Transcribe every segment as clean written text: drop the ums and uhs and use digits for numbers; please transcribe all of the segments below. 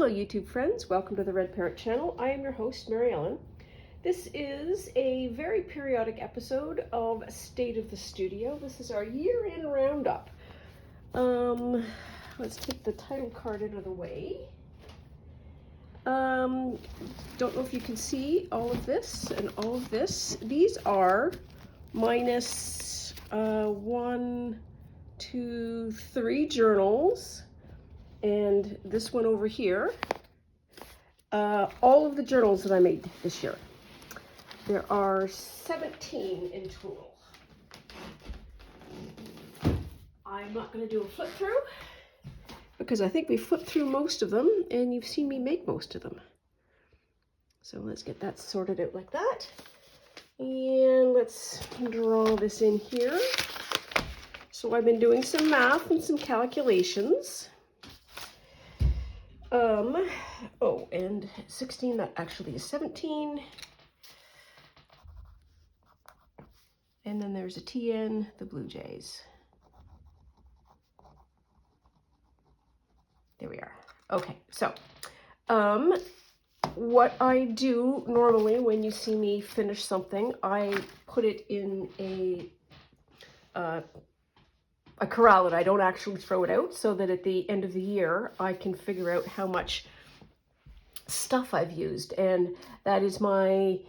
Hello YouTube friends, welcome to the Red Parrot channel. I am your host, Mary Ellen. This is a very periodic episode of State of the Studio. This is our year-end roundup. Let's take the title card out of the way. Don't know if you can see all of this and all of this. These are minus 1, 2, 3 journals. And this one over here, all of the journals that I made this year. There are 17 in total. I'm not going to do a flip through because I think we flipped through most of them and you've seen me make most of them. So let's get that sorted out like that. And let's draw this in here. So I've been doing some math and some calculations. Oh, and 16, that actually is 17. And then there's a TN, the Blue Jays. There we are. Okay, so, what I do normally when you see me finish something, I put it in a corral that I don't actually throw it out, so that at the end of the year I can figure out how much stuff I've used, and that is my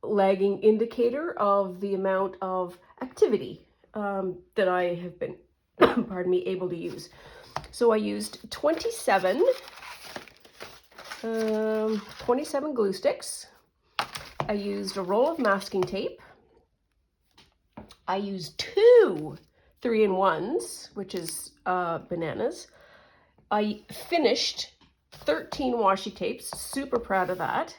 lagging indicator of the amount of activity that I have been pardon me, able to use. So I used 27 glue sticks. I used a roll of masking tape. I used 2 3-in-1s, which is bananas. I finished 13 washi tapes, super proud of that.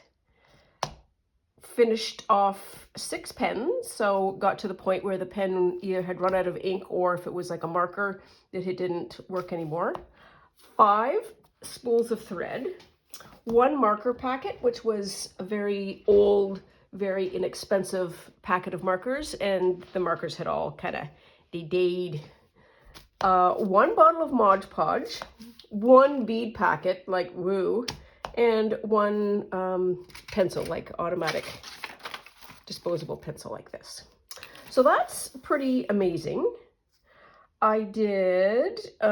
Finished off 6 pens, so got to the point where the pen either had run out of ink or if it was like a marker that it didn't work anymore. 5 spools of thread. 1 marker packet, which was a very old, very inexpensive packet of markers, and the markers had all kind of decayed. 1 bottle of Mod Podge, 1 bead packet, like woo, and 1 pencil, like automatic disposable pencil like this. So that's pretty amazing. I did 3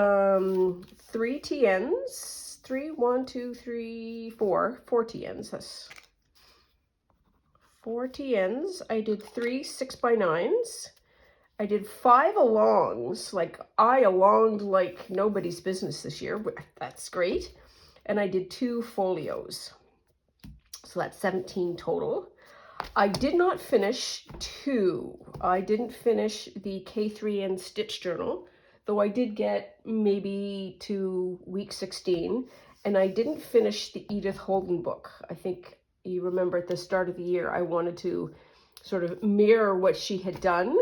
TNs, 4 TNs, that's 4 TNs. I did 3 6x9s. I did 5 alongs. Like, I alonged like nobody's business this year. That's great. And I did 2 folios. So that's 17 total. I did not finish 2. I didn't finish the K3N Stitch Journal, though I did get maybe to week 16. And I didn't finish the Edith Holden book. I think you remember at the start of the year, I wanted to sort of mirror what she had done.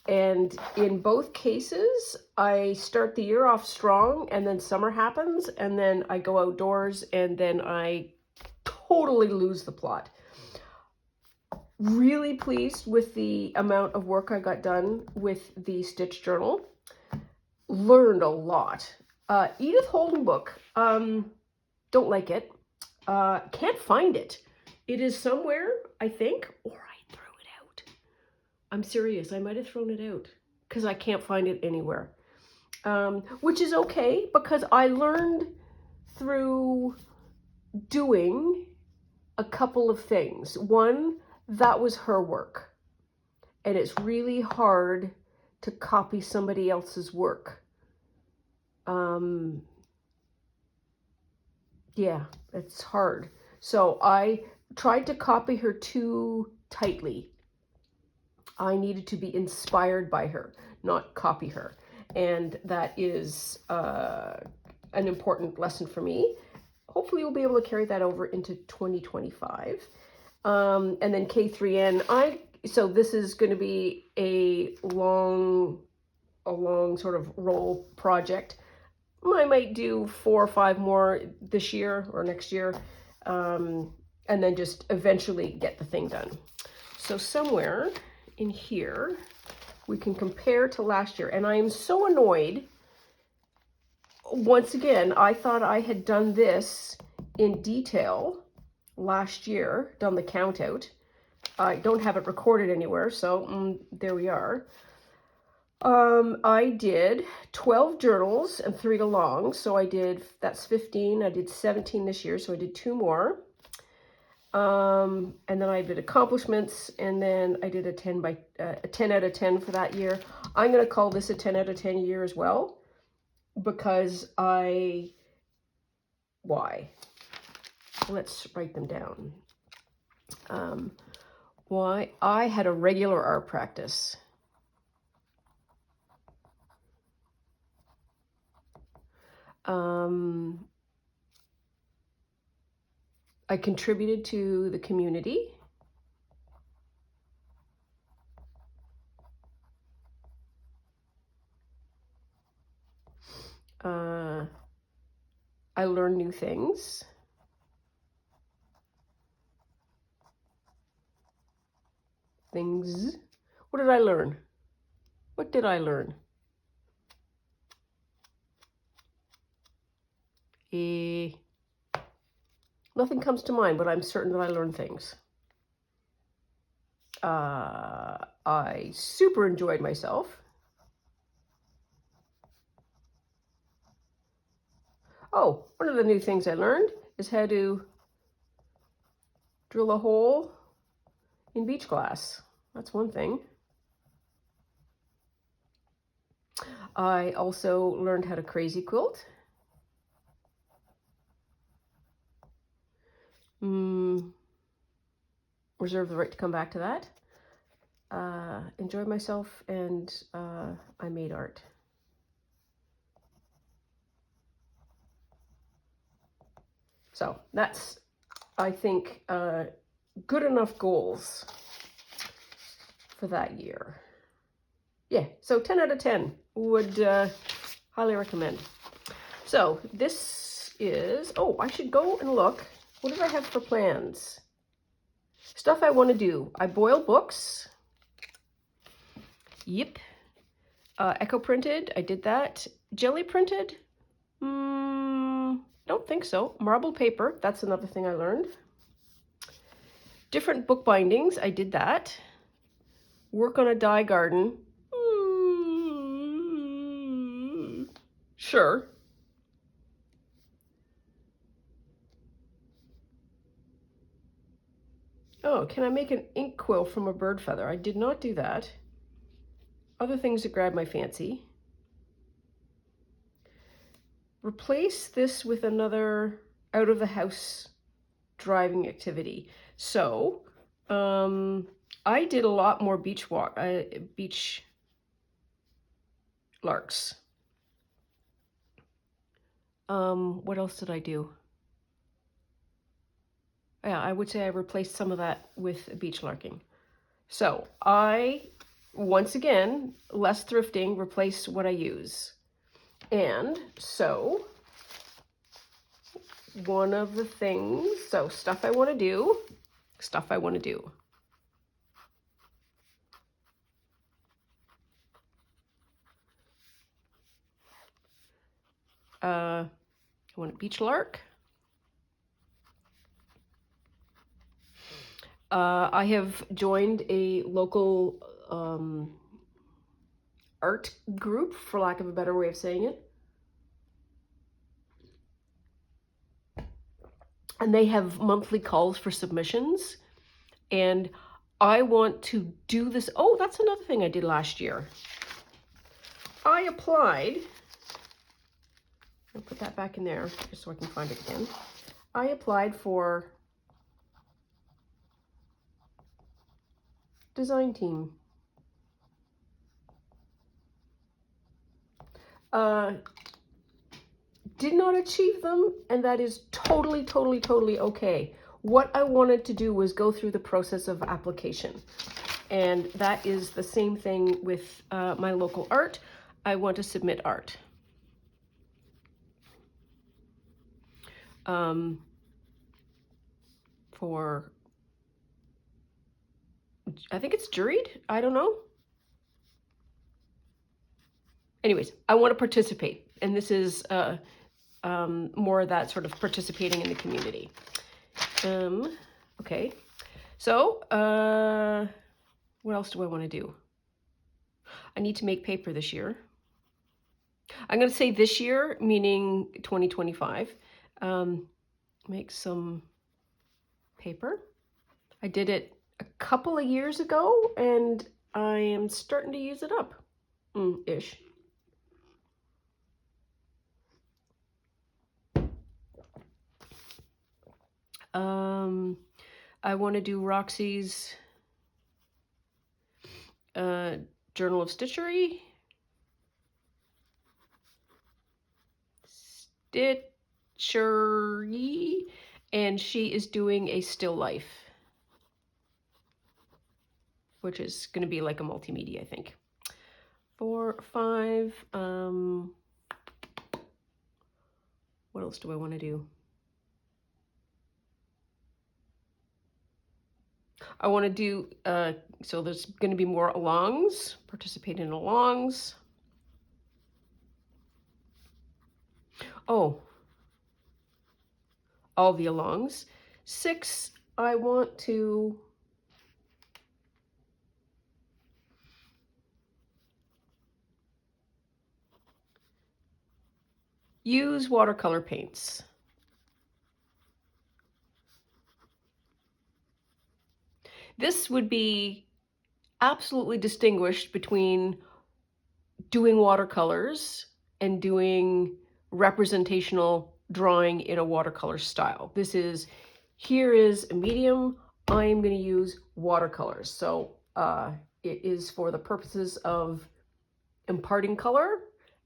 And in both cases, I start the year off strong and then summer happens and then I go outdoors and then I totally lose the plot. Really pleased with the amount of work I got done with the Stitch Journal. Learned a lot. Edith Holden book, don't like it. Can't find it. It is somewhere, I think, or I threw it out. I'm serious, I might have thrown it out because I can't find it anywhere. Which is okay because I learned through doing a couple of things. One, that was her work. And it's really hard to copy somebody else's work. Yeah, it's hard. So I tried to copy her too tightly. I needed to be inspired by her, not copy her. And that is an important lesson for me. Hopefully we'll be able to carry that over into 2025. And then K3N, so this is going to be a long sort of roll project. I might do 4 or 5 more this year or next year, and then just eventually get the thing done. So somewhere in here, we can compare to last year. And I am so annoyed once again, I thought I had done this in detail last year, done the count out. I don't have it recorded anywhere, so there we are. I did 12 journals and 3 along, so that's 15. I did 17 this year, so I did 2 more. And then I did accomplishments, and then I did a 10 out of 10 for that year. I'm going to call this a 10 out of 10 year as well, because why? Let's write them down. Why? I had a regular art practice. I contributed to the community. I learned new things. What did I learn? What did I learn? Nothing comes to mind, but I'm certain that I learned things. I super enjoyed myself. Oh, one of the new things I learned is how to drill a hole in beach glass. That's one thing. I also learned how to crazy quilt. Reserve the right to come back to that. Enjoyed myself, and I made art. So that's, I think, good enough goals for that year. Yeah, so 10 out of 10 would highly recommend. So this is, I should go and look. What did I have for plans? Stuff I want to do. I boil books. Yep. Echo printed. I did that. Jelly printed? Don't think so. Marble paper. That's another thing I learned. Different book bindings. I did that. Work on a dye garden. Sure. Oh, can I make an ink quill from a bird feather? I did not do that. Other things that grabbed my fancy. Replace this with another out-of-the-house driving activity. So, I did a lot more beach larks. What else did I do? Yeah, I would say I replaced some of that with beach larking. So once again, less thrifting, replace what I use. And so one of the things, stuff I want to do. I want a beach lark. I have joined a local art group, for lack of a better way of saying it. And they have monthly calls for submissions. And I want to do this. Oh, that's another thing I did last year. I applied. I'll put that back in there just so I can find it again. I applied for design team. Did not achieve them, and that is totally okay. What I wanted to do was go through the process of application. And that is the same thing with my local art. I want to submit art. For, I think it's juried. I don't know. Anyways, I want to participate. And this is more of that sort of participating in the community. Okay, so what else do I want to do? I need to make paper this year. I'm going to say this year, meaning 2025. Make some paper. I did it a couple of years ago, and I am starting to use it up, ish. I want to do Roxy's Journal of Stitchery. Stitchery, and she is doing a still life, which is going to be like a multimedia, I think. 4, 5. What else do I want to do? I want to do, so there's going to be more alongs, participate in alongs. Oh, all the alongs. 6, I want to use watercolor paints. This would be absolutely distinguished between doing watercolors and doing representational drawing in a watercolor style. This is, here is a medium, I am going to use watercolors. So it is for the purposes of imparting color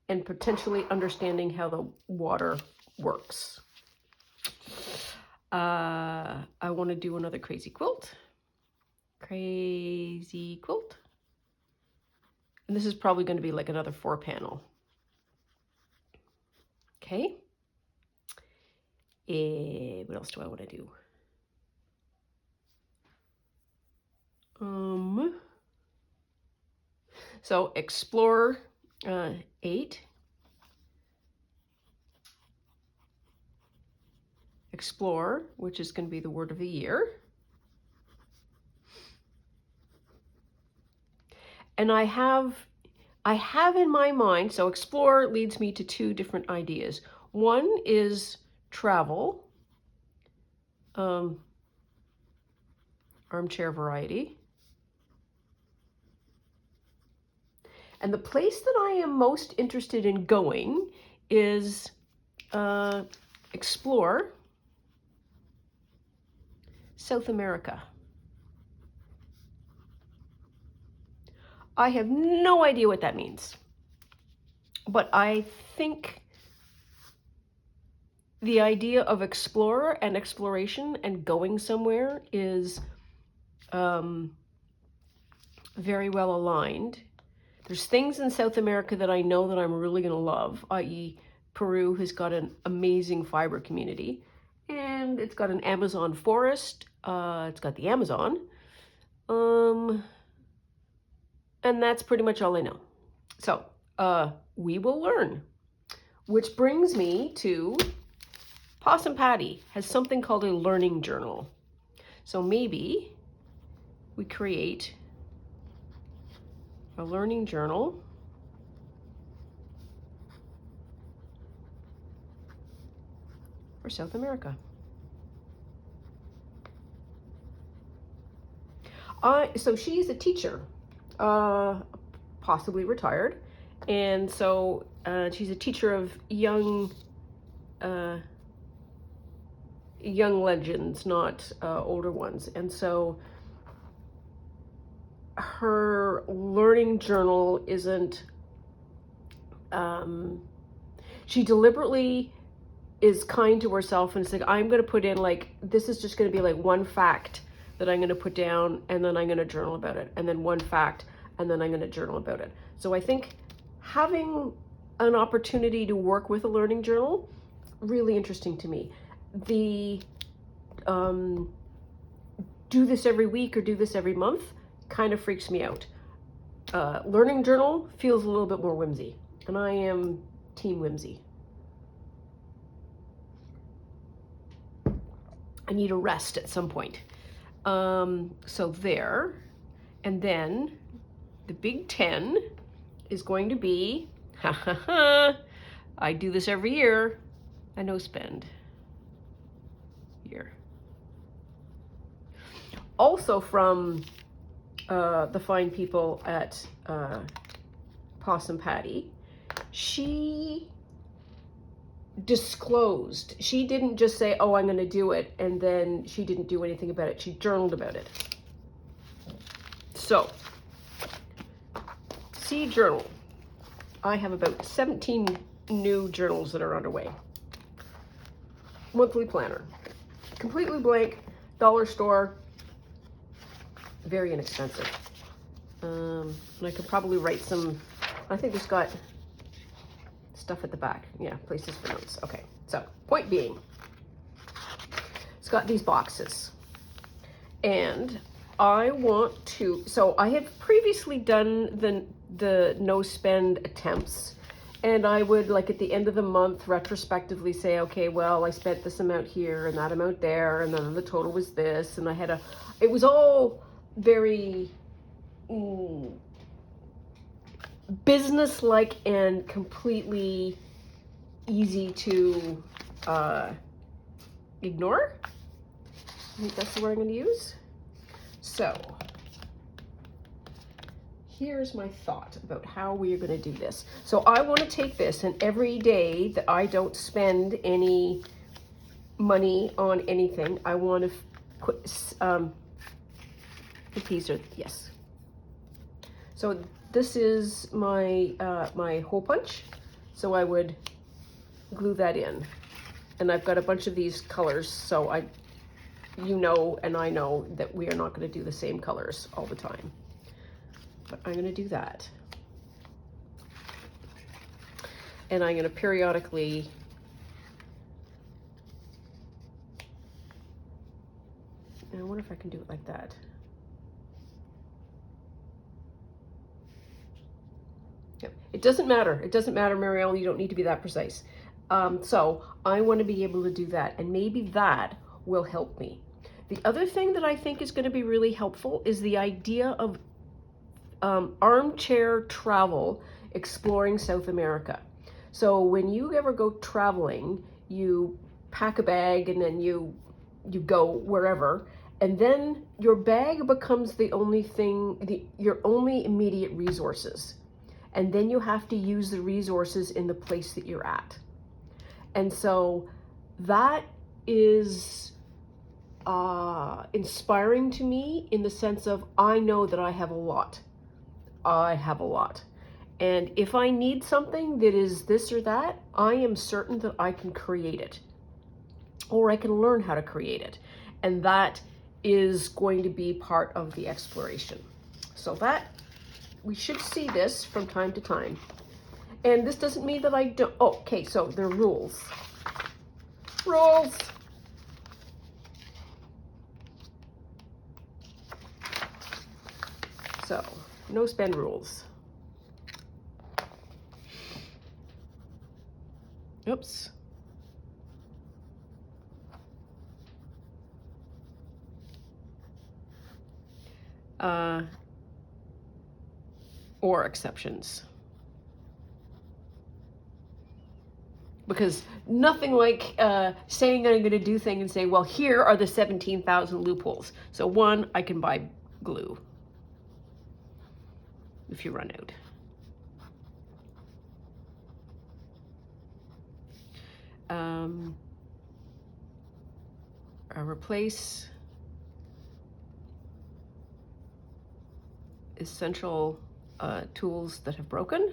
and potentially understanding how the water works. I want to do another crazy quilt. Crazy quilt. And this is probably going to be like another 4-panel. Okay. What else do I want to do? So Explore 8. Explore, which is going to be the word of the year. And I have in my mind, so explore leads me to 2 different ideas. One is travel, armchair variety. And the place that I am most interested in going is explore South America. I have no idea what that means, but I think the idea of explorer and exploration and going somewhere is very well aligned. There's things in South America that I know that I'm really going to love, i.e. Peru has got an amazing fiber community, and it's got an Amazon forest, it's got the Amazon, and that's pretty much all I know. So we will learn, which brings me to Possum Patty has something called a learning journal. So maybe we create a learning journal for South America. So she's a teacher, possibly retired, and so she's a teacher of young legends, not older ones, and so her learning journal isn't. She deliberately is kind to herself and said, I'm going to put in like, this is just going to be like one fact that I'm going to put down, and then I'm going to journal about it, and then one fact, and then I'm going to journal about it. So I think having an opportunity to work with a learning journal, really interesting to me. The do this every week or do this every month kind of freaks me out. Learning journal feels a little bit more whimsy, and I am Team Whimsy. I need a rest at some point. So there, and then the big 10 is going to be, ha ha ha, I do this every year, a no spend year. Also from the fine people at Possum Patty, she disclosed. She didn't just say, oh, I'm going to do it, and then she didn't do anything about it. She journaled about it. So, see journal. I have about 17 new journals that are underway. Monthly planner. Completely blank, dollar store, very inexpensive. And I could probably write some, I think it's got stuff at the back. Yeah, places for notes. Okay, so point being, it's got these boxes. And I want to, so I have previously done the no spend attempts, and I would, like, at the end of the month retrospectively say, okay, well, I spent this amount here and that amount there, and then the total was this, and I had it was all very business-like and completely easy to ignore. I think that's the word I'm going to use. So here's my thought about how we are going to do this. So I want to take this, and every day that I don't spend any money on anything, I want to quit. These are, yes. So this is my my hole punch. So I would glue that in, and I've got a bunch of these colors. So you know, and I know that we are not going to do the same colors all the time. But I'm going to do that. And I'm going to periodically I wonder if I can do it like that. Yep. It doesn't matter. It doesn't matter, Marielle. You don't need to be that precise. So I want to be able to do that, and maybe that will help me. The other thing that I think is going to be really helpful is the idea of armchair travel exploring South America. So when you ever go traveling, you pack a bag and then you go wherever, and then your bag becomes the only thing, your only immediate resources. And then you have to use the resources in the place that you're at. And so that is inspiring to me in the sense of, I know that I have a lot. I have a lot. And if I need something that is this or that, I am certain that I can create it, or I can learn how to create it. And that is going to be part of the exploration. So that, we should see this from time to time. And this doesn't mean that I don't, oh, okay, so there are rules. Rules! So, no spend rules. Oops. Or exceptions. Because nothing like saying I'm going to do thing and say, well, here are the 17,000 loopholes. So one, I can buy glue if you run out. Replace essential tools that have broken.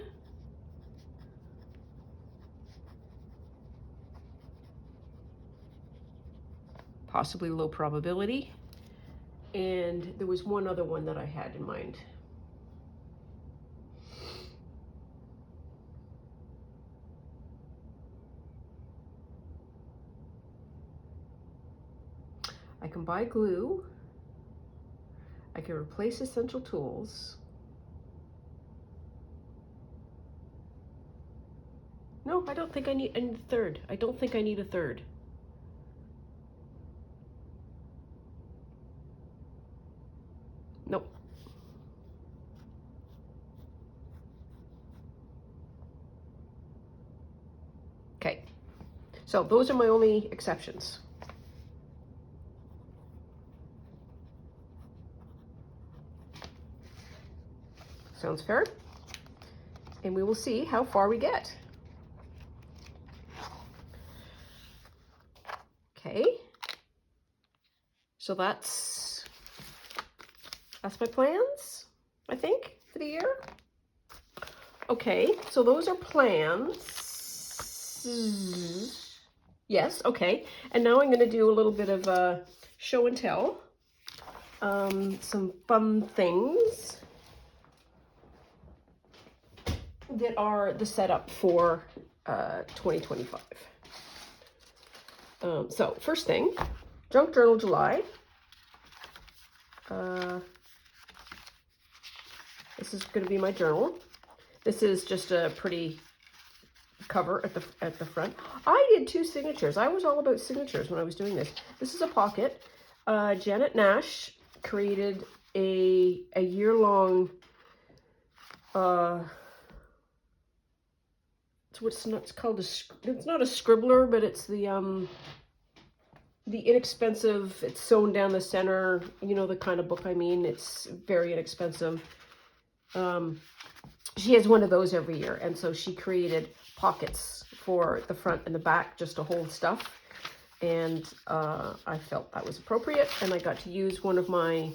Possibly low probability. And there was one other one that I had in mind. I can buy glue. I can replace essential tools. No, I don't think I need a third. I don't think I need a third. Nope. Okay, so those are my only exceptions. Sounds fair? And we will see how far we get. Okay, so that's my plans, I think, for the year. Okay, so those are plans. Yes, okay. And now I'm going to do a little bit of a show and tell. Some fun things that are the setup for 2025. So first thing, Junk Journal July. This is going to be my journal. This is just a pretty cover at the front. I did 2 signatures. I was all about signatures when I was doing this. This is a pocket. Janet Nash created a year-long it's called it's not a scribbler, but it's the inexpensive, it's sewn down the center, you know the kind of book I mean. It's very inexpensive. She has one of those every year, and so she created pockets for the front and the back just to hold stuff, and I felt that was appropriate, and I got to use one of my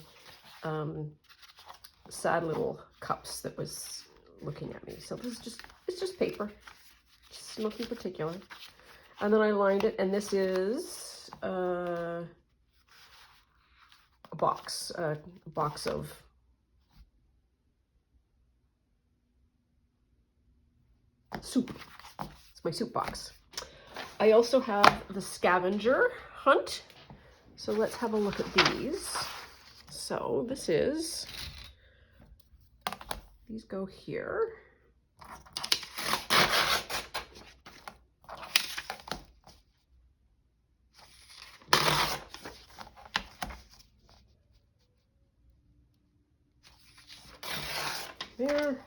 sad little cups that was looking at me. So this is it's just paper, just nothing particular. And then I lined it, and this is a box of soup. It's my soup box. I also have the scavenger hunt. So let's have a look at these. So these go here. There.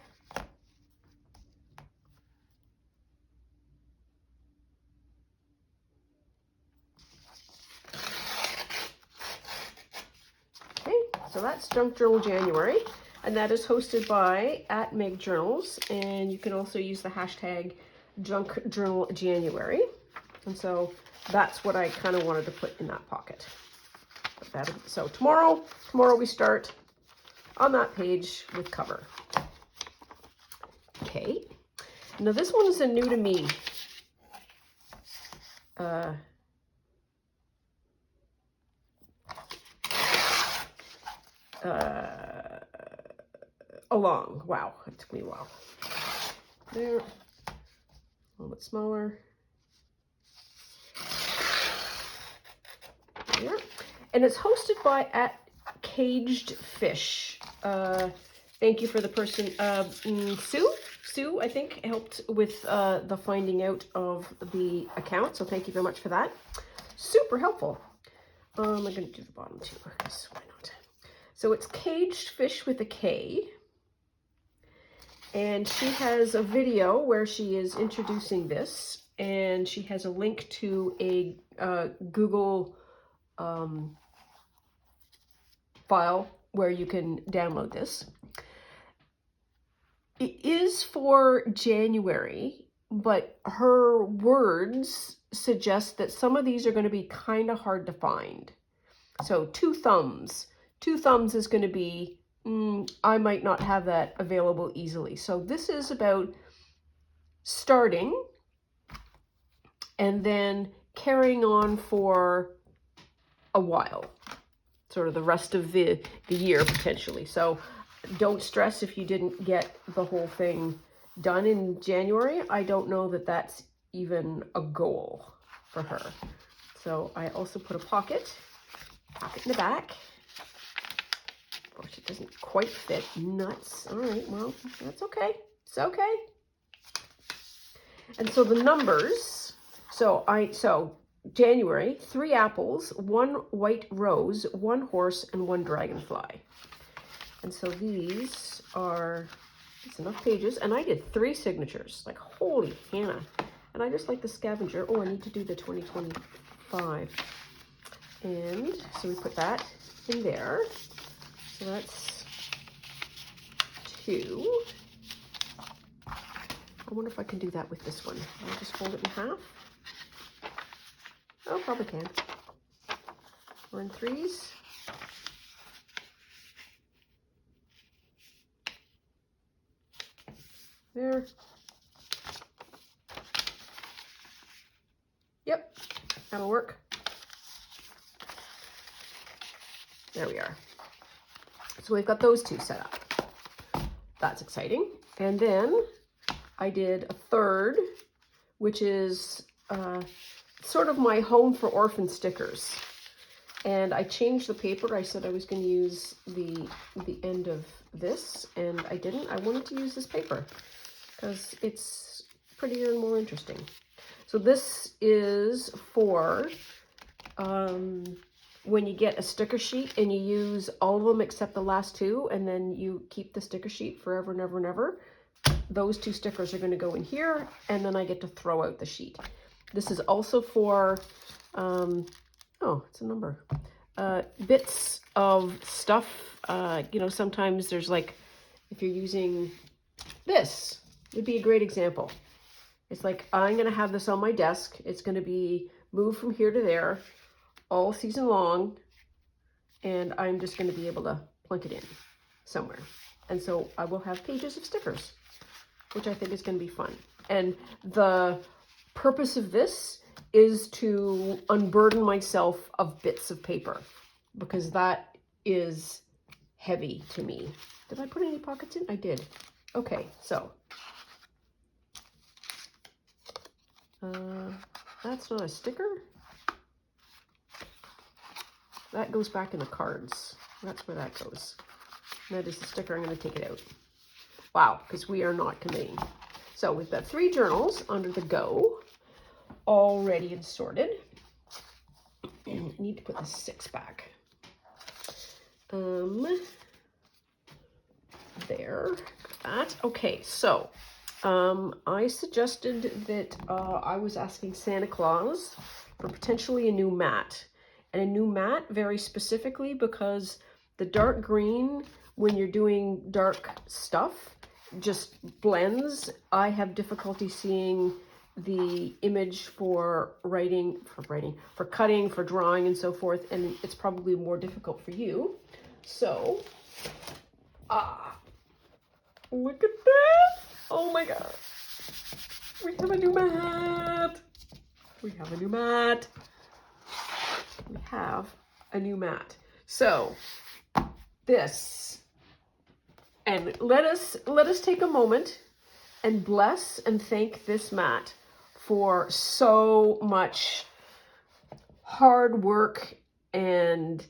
So that's Junk Journal January, and that is hosted by @MegJournals, and you can also use the hashtag Junk Journal January. And so that's what I kind of wanted to put in that pocket. So tomorrow we start on that page with cover. Okay, now this one is a new to me. Along. Wow, it took me a while. There, a little bit smaller. There. And it's hosted by @CagedFish. Thank you for the person, Sue, I think, helped with the finding out of the account. So thank you very much for that. Super helpful. I'm going to do the bottom too, because why not? So it's Caged Fish with a K. And she has a video where she is introducing this, and she has a link to a Google file where you can download this. It is for January, but her words suggest that some of these are going to be kind of hard to find. So 2 thumbs. 2 thumbs is going to be, I might not have that available easily. So this is about starting and then carrying on for a while, sort of the rest of the year potentially. So don't stress if you didn't get the whole thing done in January. I don't know that that's even a goal for her. So I also put a pocket in the back. Of course, it doesn't quite fit. Nuts. All right, well, that's okay. It's okay. And so the numbers, so January, 3 apples, 1 white rose, 1 horse, and 1 dragonfly. And so these are, it's enough pages, and I did 3 signatures, like holy Hannah. And I just like the scavenger. Oh, I need to do the 2025. And so we put that in there. So that's 2. I wonder if I can do that with this one. I'll just fold it in half. Oh, probably can. We're in 3s. There. Yep, that'll work. There we are. So we've got those 2 set up. That's exciting. And then I did a 3rd, which is sort of my home for orphan stickers. And I changed the paper. I said I was going to use the end of this, and I didn't. I wanted to use this paper because it's prettier and more interesting. So this is for when you get a sticker sheet and you use all of them except the last 2, and then you keep the sticker sheet forever and ever and ever. Those 2 stickers are going to go in here, and then I get to throw out the sheet. This is also for, oh, it's a number, bits of stuff. You know, sometimes there's like, if you're using this, would be a great example. It's like, I'm going to have this on my desk. It's going to be moved from here to there all season long, and I'm just going to be able to plunk it in somewhere. And so I will have pages of stickers, which I think is going to be fun. And the purpose of this is to unburden myself of bits of paper, because that is heavy to me. Did I put any pockets in? I did. Okay, so that's not a sticker. That goes back in the cards. That's where that goes. That is the sticker. I'm going to take it out. Wow, because we are not committing. So we've got 3 journals under the go, all ready and sorted. I need to put the 6 back. There. That. Okay, so I suggested that I was asking Santa Claus for potentially a new mat. And a new mat very specifically because the dark green, when you're doing dark stuff, just blends. I have difficulty seeing the image for writing, for cutting, for drawing, and so forth, and it's probably more difficult for you. So, look at that! Oh my god! We have a new mat! We have a new mat! We have a new mat. So, this, and let us take a moment and bless and thank this mat for so much hard work and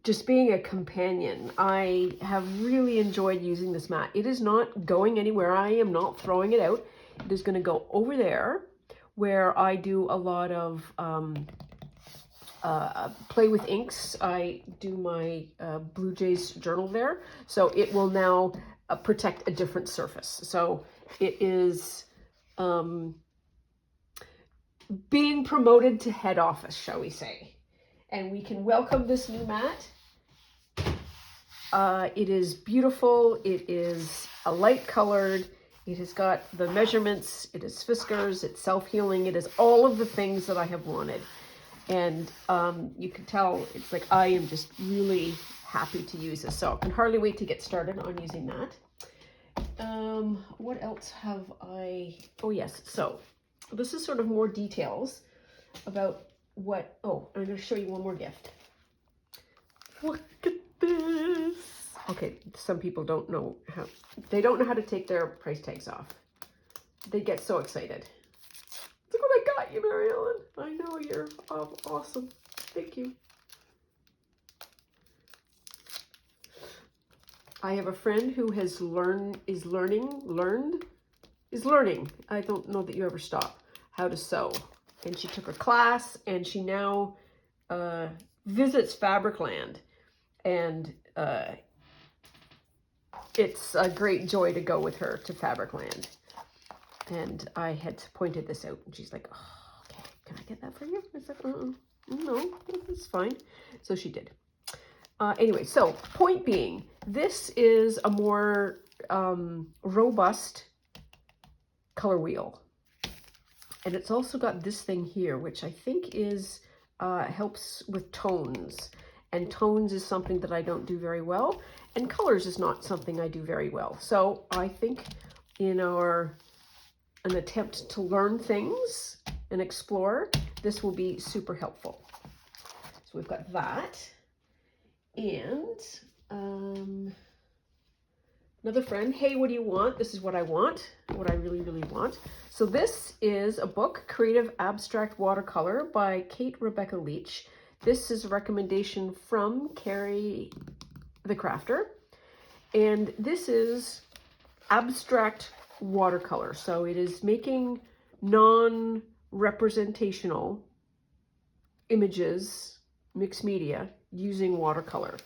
just being a companion. I have really enjoyed using this mat. It is not going anywhere. I am not throwing it out. It is going to go over there where I do a lot of play with inks. I do my Blue Jays journal there. So it will now protect a different surface. So it is being promoted to head office, shall we say. And we can welcome this new mat. It is beautiful. It is a light colored. It has got the measurements. It is Fiskars. It's self-healing. It is all of the things that I have wanted. And you can tell it's like I am just really happy to use this. So I can hardly wait to get started on using that. What else have I? Oh yes, so this is sort of more details about what, oh, I'm going to show you one more gift. Look at this. Okay, some people don't know how, they don't know how to take their price tags off. They get so excited. Look what I got you, Mary Ellen. I know, you're awesome. Thank you. I have a friend who has learned is learning. I don't know that you ever stop how to sew. And she took a class, and she now visits Fabricland. And it's a great joy to go with her to Fabricland. And I had pointed this out, and she's like, oh, okay, can I get that for you? I was like, no, it's fine. So she did. Anyway, so point being, this is a more robust color wheel. And it's also got this thing here, which I think is helps with tones. And tones is something that I don't do very well. And colors is not something I do very well. So I think in an attempt to learn things and explore, this will be super helpful. So we've got that. And another friend, hey, what do you want? This is what I want, what I really, really want. So this is a book, Creative Abstract Watercolor by Kate Rebecca Leach. This is a recommendation from Carrie the Crafter. And this is abstract watercolor. So it is making non-representational images, mixed media, using watercolor.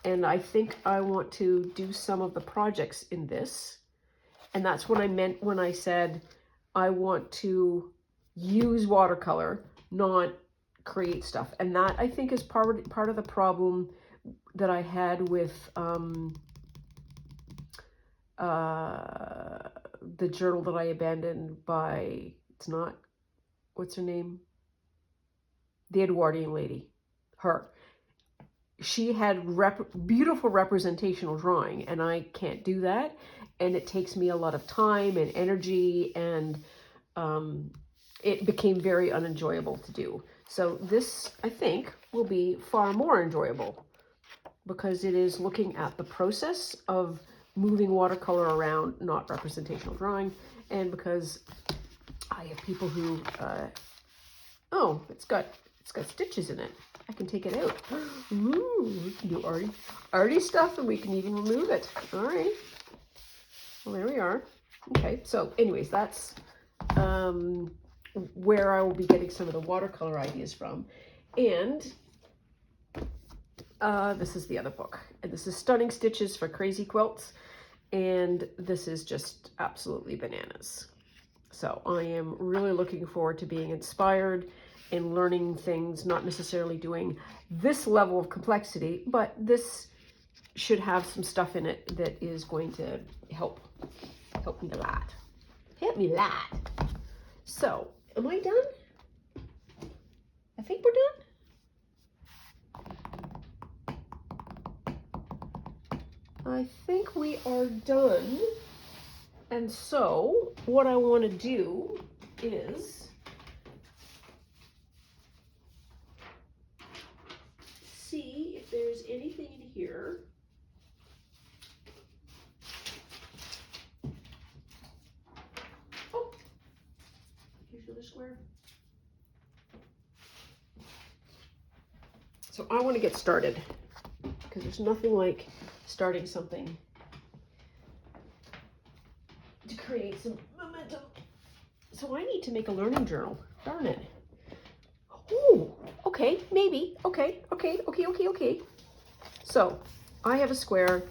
And I think I want to do some of the projects in this. And that's what I meant when I said I want to use watercolor, not create stuff. And that, I think, is part of the problem that I had with the journal that I abandoned by, it's not, what's her name? The Edwardian lady. Her. She had beautiful representational drawing, and I can't do that. And it takes me a lot of time and energy, and it became very unenjoyable to do. So this, I think, will be far more enjoyable because it is looking at the process of moving watercolor around, not representational drawing, and because I have people who, oh, it's got stitches in it. I can take it out. Ooh, we can do arty stuff, and we can even remove it. All right. Well, there we are. Okay, so anyways, that's where I will be getting some of the watercolor ideas from. And this is the other book. And this is Stunning Stitches for Crazy Quilts. And this is just absolutely bananas. So I am really looking forward to being inspired and learning things, not necessarily doing this level of complexity, but this should have some stuff in it that is going to help me a lot. Help me a lot. So, am I done? I think we're done. I think we are done. And so, what I want to do is see if there's anything in here. Oh, here's another square. So I want to get started because there's nothing like starting something to create some momentum. So I need to make a learning journal. Darn it. Ooh, okay, maybe. Okay. So I have a square.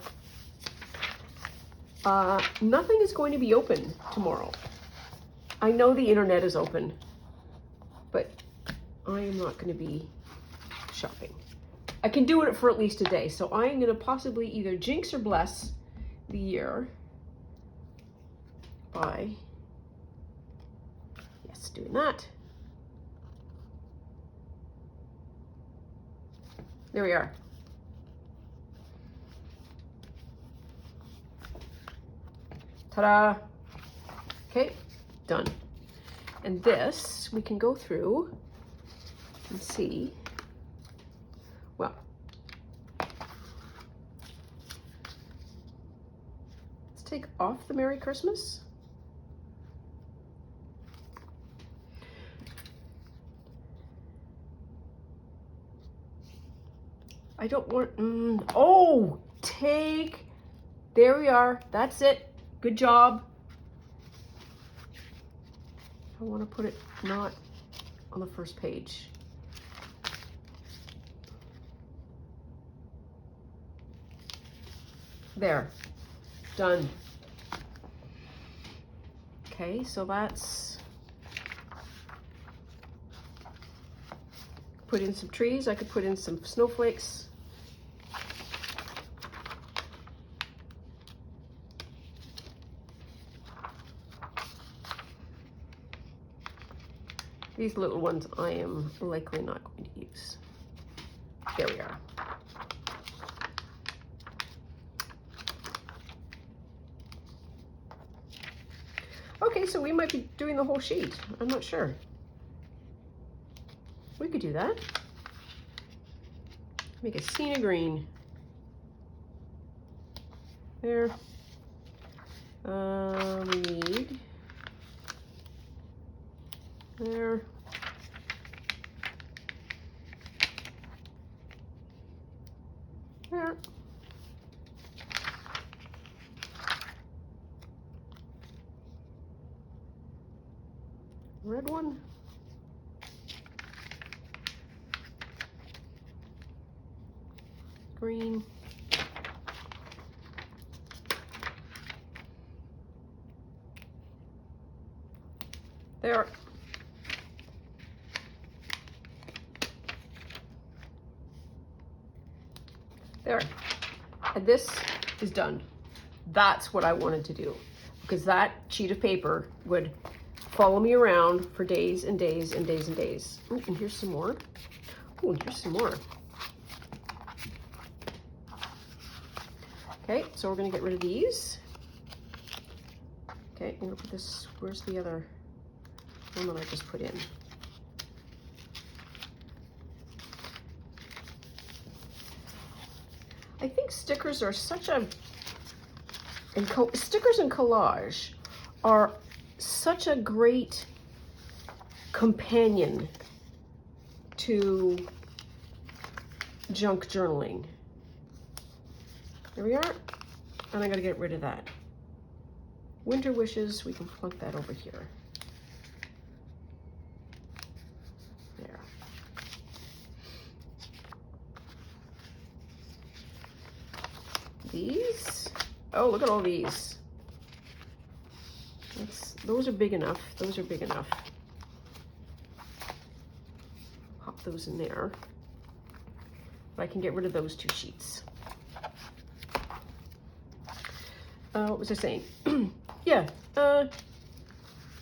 Nothing is going to be open tomorrow. I know the internet is open, but I am not going to be shopping. I can do it for at least a day. So I am going to possibly either jinx or bless the year by, yes, doing that. There we are. Ta-da! Okay, done. And this, we can go through and see, well, let's take off the Merry Christmas. I don't want, oh, there we are. That's it. Good job. I want to put it not on the first page. There, done. Okay, so that's, put in some trees. I could put in some snowflakes. These little ones I am likely not going to use. There we are. Okay, so we might be doing the whole sheet. I'm not sure. We could do that. Make a scene of green. There. We need there. There. Red one. Green. There. There. And this is done. That's what I wanted to do, because that sheet of paper would follow me around for days and days and days and days. Ooh, and here's some more. Ooh, and here's some more. Okay, so we're gonna get rid of these. Okay, I'm gonna put this, where's the other one that I just put in? I think stickers are such a, stickers and collage are such a great companion to junk journaling. There we are, and I gotta get rid of that. Winter wishes, we can plunk that over here. There. These, oh, look at all these. Those are big enough. Those are big enough. Pop those in there. But I can get rid of those 2 sheets. What was I saying? Yeah,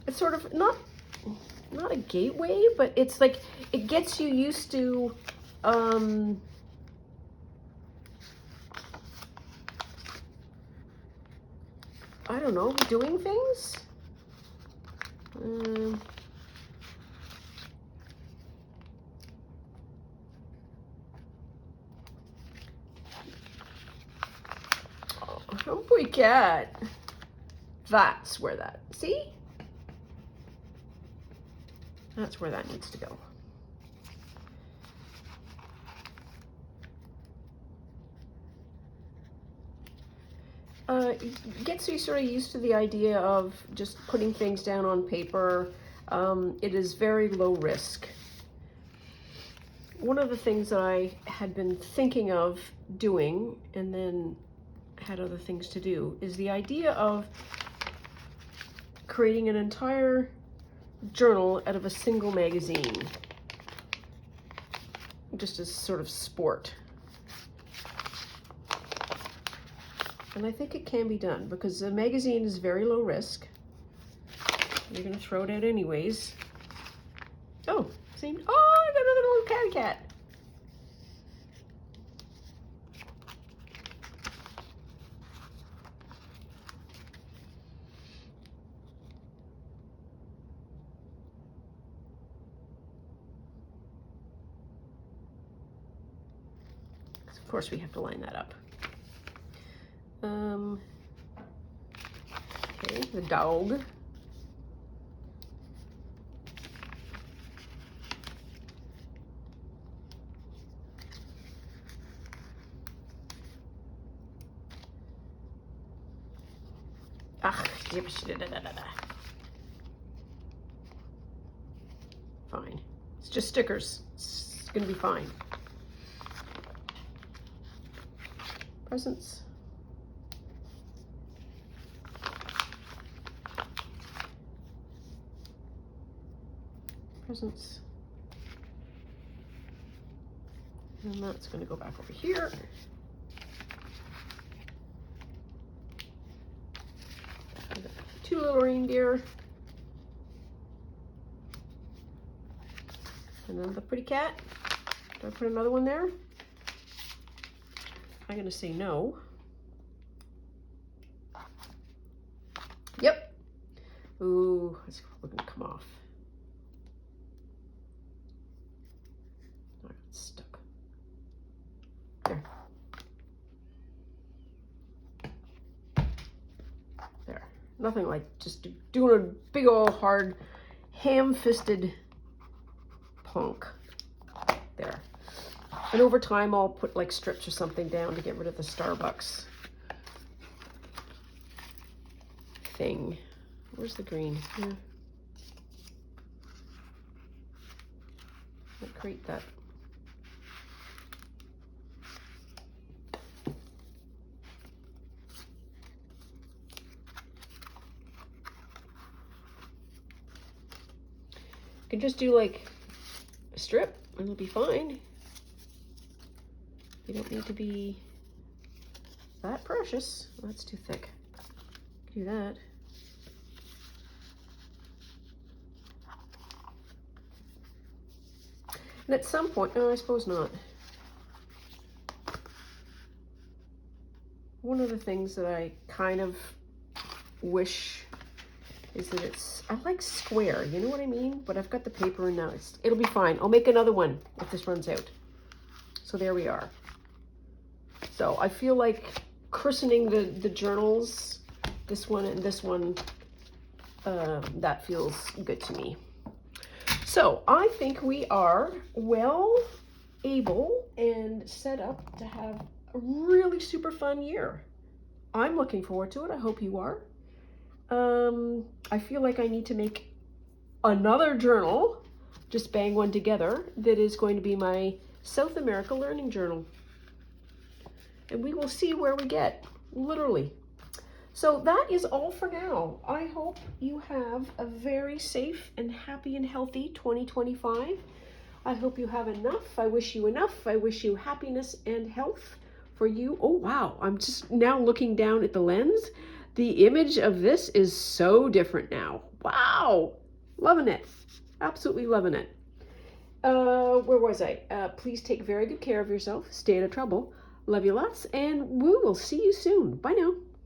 it's sort of not a gateway, but it's like it gets you used to I don't know, doing things. Oh boy, cat. That's where that, see? That's where that needs to go. It gets you sort of used to the idea of just putting things down on paper. It is very low risk. One of the things that I had been thinking of doing, and then had other things to do, is the idea of creating an entire journal out of a single magazine, just as sort of sport. And I think it can be done because the magazine is very low risk. You're gonna throw it out anyways. Oh, see? Oh, I got another little catty cat. Of course, we have to line that up. Okay, the dog. Ach, fine. It's just stickers. It's gonna be fine. Presents. Presents. And that's gonna go back over here. Two little reindeer. And then the pretty cat. Do I put another one there? I'm gonna say no. Yep. Ooh, it's gonna come off. Oh, it's stuck. There. There. Nothing like just doing a big old hard ham-fisted plonk. There. And over time, I'll put like strips or something down to get rid of the Starbucks thing. Where's the green? Yeah. I'll create that. You can just do like a strip and it'll be fine. You don't need to be that precious. Oh, that's too thick. Do that. And at some point, no, I suppose not. One of the things that I kind of wish is that it's, I like square, you know what I mean? But I've got the paper and now it'll be fine. I'll make another one if this runs out. So there we are. So I feel like christening the journals, this one and this one, that feels good to me. So I think we are well able and set up to have a really super fun year. I'm looking forward to it. I hope you are. I feel like I need to make another journal, just bang one together, that is going to be my South America Learning Journal. And we will see where we get, literally. So that is all for now. I hope you have a very safe and happy and healthy 2025. I hope you have enough. I wish you enough. I wish you happiness and health for you. Oh, wow. I'm just now looking down at the lens. The image of this is so different now. Wow. Loving it. Absolutely loving it. Where was I? Please take very good care of yourself. Stay out of trouble. Love you lots, and we will see you soon. Bye now.